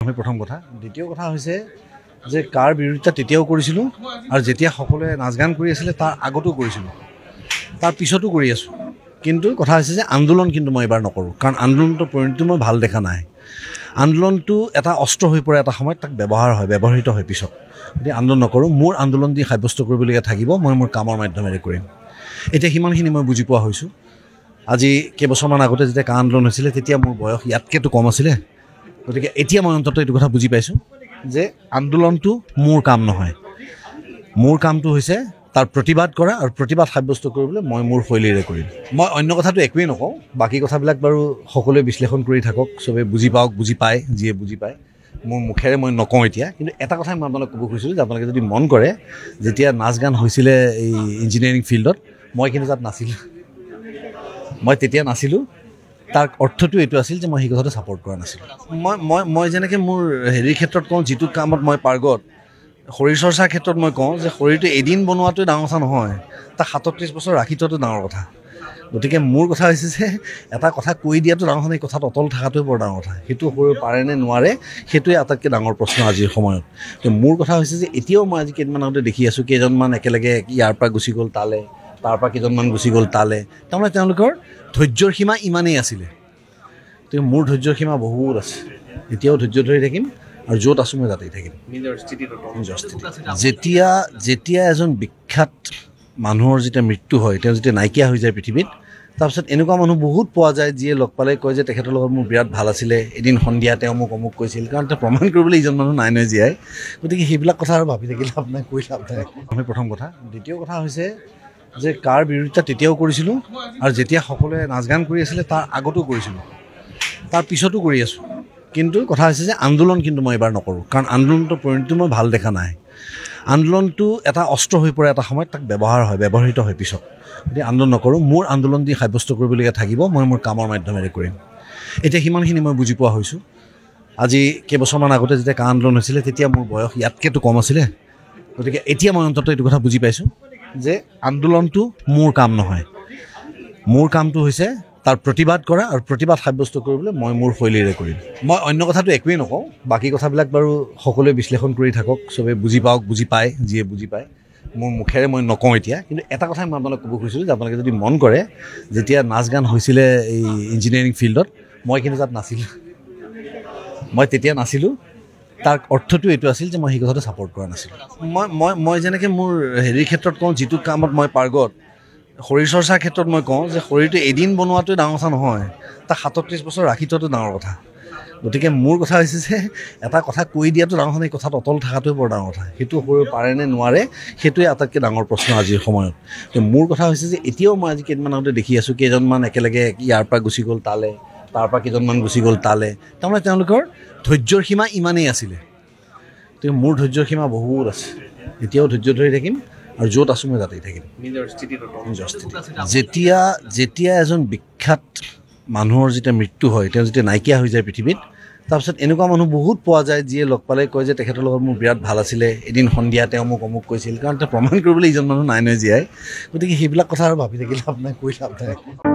আমি প্ৰথম কথা দ্বিতীয় কথা হৈছে যে কাৰ বিৰোধিতা তেতিয়াও কৰিছিলোঁ আৰু যেতিয়া সকলোৱে নাচ গান কৰি আছিলে তাৰ আগতো কৰিছিলোঁ তাৰ পিছতো কৰি আছোঁ কিন্তু কথা হৈছে যে আন্দোলন কিন্তু মই এবাৰ নকৰোঁ কাৰণ আন্দোলনটোৰ পৰিণতি মই ভাল দেখা নাই আন্দোলনটো এটা অস্ত্ৰ হৈ পৰে এটা সময়ত তাক ব্যৱহৃত হয় পিছত যদি আন্দোলন নকৰোঁ মোৰ আন্দোলন দি সাব্যস্ত কৰিবলগীয়া থাকিব মই মোৰ কামৰ মাধ্যমেৰে কৰিম এতিয়া সিমানখিনি মই বুজি পোৱা হৈছোঁ আজি কেইবছৰমান আগতে যেতিয়া কা আন্দোলন হৈছিলে তেতিয়া মোৰ বয়স ইয়াতকৈতো কম আছিলে গতিকে এতিয়া মই অন্ততঃ এইটো কথা বুজি পাইছোঁ যে আন্দোলনটো মোৰ কাম নহয় মোৰ কামটো হৈছে তাৰ প্ৰতিবাদ কৰা আৰু প্ৰতিবাদ সাব্যস্ত কৰিবলৈ মই মোৰ শৈলীৰে কৰিম মই অন্য কথাটো একোৱেই নকওঁ বাকী কথাবিলাক বাৰু সকলোৱে বিশ্লেষণ কৰি থাকক চবে বুজি পাওক বুজি পায় যিয়ে বুজি পায় মোৰ মুখেৰে মই নকওঁ এতিয়া কিন্তু এটা কথাই মই আপোনালোকক ক'ব খুজিছিলোঁ যে আপোনালোকে যদি মন কৰে যেতিয়া নাচ গান হৈছিলে এই ইঞ্জিনিয়াৰিং ফিল্ডত মই কিন্তু তাত নাছিলোঁ মই তেতিয়া নাছিলোঁ তাৰ অৰ্থটো এইটো আছিল যে মই সেই কথাটো ছাপোৰ্ট কৰা নাছিলোঁ মই যেনেকৈ মোৰ হেৰিৰ ক্ষেত্ৰত কওঁ যিটো কামত মই পাৰ্গত শৰীৰ চৰ্চাৰ ক্ষেত্ৰত মই কওঁ যে শৰীৰটো এদিন বনোৱাটোৱে ডাঙৰ কথা নহয় তাক 37 বছৰ ৰাখি থোৱাটো ডাঙৰ কথা গতিকে মোৰ কথা হৈছে যে এটা কথা কৈ দিয়াটো ডাঙৰ কথা এই কথাত অটল থকাটোৱে বৰ ডাঙৰ কথা সেইটো কৰিব পাৰে নে নোৱাৰে সেইটোৱে আটাইতকৈ ডাঙৰ প্ৰশ্ন আজিৰ সময়ত তো মোৰ কথা হৈছে যে এতিয়াও মই আজি কেইদিনমান আগতে দেখি আছোঁ কেইজনমান একেলগে ইয়াৰ পৰা গুচি গ'ল তালে তাৰ পৰা কেইজনমান গুচি গ'ল তালে তাৰমানে তেওঁলোকৰ ধৈৰ্যৰ সীমা ইমানেই আছিলে তো মোৰ ধৈৰ্যৰ সীমা বহুত আছে এতিয়াও ধৈৰ্য ধৰি থাকিম আৰু য'ত আছোঁ মই তাতেই থাকিম যেতিয়া এজন বিখ্যাত মানুহৰ যেতিয়া মৃত্যু হয় তেওঁ যেতিয়া নাইকিয়া হৈ যায় পৃথিৱীত তাৰপিছত এনেকুৱা মানুহ বহুত পোৱা যায় যিয়ে লগ পালে কয় যে তেখেতৰ লগত মোৰ বিৰাট ভাল আছিলে এদিন সন্ধিয়া তেওঁ মোক অমুক কৈছিল কাৰণ তেওঁ প্ৰমাণ কৰিবলৈ ইজন মানুহ নাই নহয় জীয়াই গতিকে সেইবিলাক কথা আৰু ভাবি থাকিলে আপোনাৰ কৈ লাভ নাই আমি প্ৰথম কথা দ্বিতীয় কথা হৈছে যে কাৰ বিৰোধিতা তেতিয়াও কৰিছিলোঁ আৰু যেতিয়া সকলোৱে নাচ গান কৰি আছিলে তাৰ আগতো কৰিছিলোঁ তাৰ পিছতো কৰি আছোঁ কিন্তু কথা হৈছে যে আন্দোলন কিন্তু মই এবাৰ নকৰোঁ কাৰণ আন্দোলনটোৰ পৰিণতি মই ভাল দেখা নাই আন্দোলনটো এটা অস্ত্ৰ হৈ পৰে এটা সময়ত তাক ব্যৱহৃত হয় পিছত যদি আন্দোলন নকৰোঁ মোৰ আন্দোলন দি সাব্যস্ত কৰিবলগীয়া থাকিব মই মোৰ কামৰ মাধ্যমেৰে কৰিম এতিয়া সিমানখিনি মই বুজি পোৱা হৈছোঁ আজি কেইবছৰমান আগতে যেতিয়া কা আন্দোলন হৈছিলে তেতিয়া মোৰ বয়স ইয়াতকৈতো কম আছিলে গতিকে এতিয়া মই অন্ততঃ এইটো কথা বুজি পাইছোঁ যে আন্দোলনটো মোৰ কাম নহয় মোৰ কামটো হৈছে তাৰ প্ৰতিবাদ কৰা আৰু প্ৰতিবাদ সাব্যস্ত কৰিবলৈ মই মোৰ শৈলীৰে কৰিম মই অন্য কথাটো একোৱেই নকওঁ বাকী কথাবিলাক বাৰু সকলোৱে বিশ্লেষণ কৰি থাকক চবে বুজি পাওক বুজি পায় যিয়ে বুজি পায় মোৰ মুখেৰে মই নকওঁ এতিয়া কিন্তু এটা কথাই মই আপোনালোকক ক'ব খুজিছিলোঁ যে আপোনালোকে যদি মন কৰে যেতিয়া নাচ গান হৈছিলে এই ইঞ্জিনিয়াৰিং ফিল্ডত মই কিন্তু তাত নাছিলোঁ মই তেতিয়া নাছিলোঁ তাৰ অৰ্থটো এইটো আছিল যে মই সেই কথাটো ছাপোৰ্ট কৰা নাছিলোঁ মই যেনেকৈ মোৰ হেৰিৰ ক্ষেত্ৰত কওঁ যিটো কামত মই পাৰ্গত শৰীৰ চৰ্চাৰ ক্ষেত্ৰত মই কওঁ যে শৰীৰটো এদিন বনোৱাটোৱে ডাঙৰ কথা নহয় তাক 37 বছৰ ৰাখি থোৱাটো ডাঙৰ কথা গতিকে মোৰ কথা হৈছে যে এটা কথা কৈ দিয়াটো ডাঙৰ কথা এই কথাত অটল থকাটোৱে বৰ ডাঙৰ কথা সেইটো কৰিব পাৰে নে নোৱাৰে সেইটোৱে আটাইতকৈ ডাঙৰ প্ৰশ্ন আজিৰ সময়ত তো মোৰ কথা হৈছে যে এতিয়াও মই আজি কেইদিনমান আগতে দেখি আছোঁ কেইজনমান একেলগে ইয়াৰ পৰা গুচি গ'ল তালে তাৰ পৰা কেইজনমান গুচি গ'ল তালে তাৰমানে তেওঁলোকৰ ধৈৰ্যৰ সীমা ইমানেই আছিলে তো মোৰ ধৈৰ্যৰ সীমা বহুত আছে এতিয়াও ধৈৰ্য ধৰি থাকিম আৰু য'ত আছোঁ মই তাতেই থাকিম যেতিয়া এজন বিখ্যাত মানুহৰ যেতিয়া মৃত্যু হয় তেওঁ যেতিয়া নাইকিয়া হৈ যায় পৃথিৱীত তাৰপিছত এনেকুৱা মানুহ বহুত পোৱা যায় যিয়ে লগ পালে কয় যে তেখেতৰ লগত মোৰ বিৰাট ভাল আছিলে এদিন সন্ধিয়া তেওঁ মোক অমুক কৈছিল কাৰণ তেওঁ প্ৰমাণ কৰিবলৈ ইজন মানুহ নাই নহয় জীয়াই গতিকে সেইবিলাক কথা আৰু ভাবি থাকিলে আপোনাৰ কৈ লাভ নাই